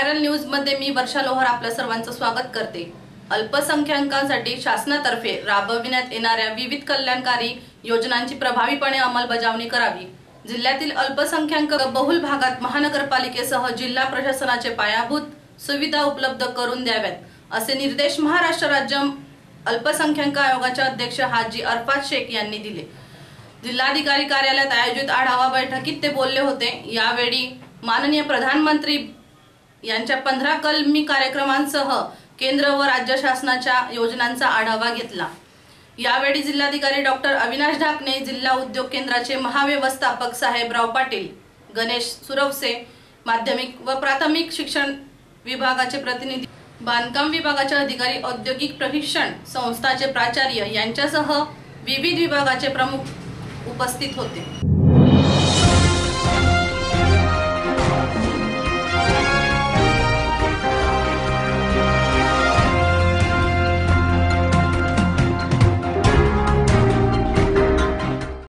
Viral news मध्ये मी वर्षा लोहार आपल्या सर्वांचं स्वागत करते। अल्पसंख्याकांसाठी शासनातर्फे राबविण्यात येणाऱ्या विविध कल्याणकारी योजनांची प्रभावीपणे अंमलबजावणी करावी। जिल्ह्यातील अल्पसंख्याक बहुल भागात महानगरपालिकेसह जिल्हा प्रशासनाचे पायाभूत सुविधा उपलब्ध करून द्याव्यात असे निर्देश महाराष्ट्र राज्य अल्पसंख्याक आयोगाचे अध्यक्ष हाजी अरफात शेख यांनी दिले। जिल्हाधिकारी कार्यालयात आयोजित आढावा बैठकीत ते बोलले होते। यावेळी माननीय प्रधानमंत्री यांच्या 15 कलमी कार्यक्रमांसह केंद्र व राज्य शासनाच्या योजनांचा आढावा घेतला। यावेळी जिल्हाधिकारी डॉक्टर अविनाश ढाकणे, जिल्हा उद्योग केंद्राचे महाव्यवस्थापक साहेबराव पाटील, गणेश सुरवसे, माध्यमिक व प्राथमिक शिक्षण विभागाचे प्रतिनिधी, बांधकाम विभागाचे अधिकारी, औद्योगिक प्रशिक्षण संस्थाचे प्राचार्य यांच्यासह विविध विभागाचे प्रमुख उपस्थित होते।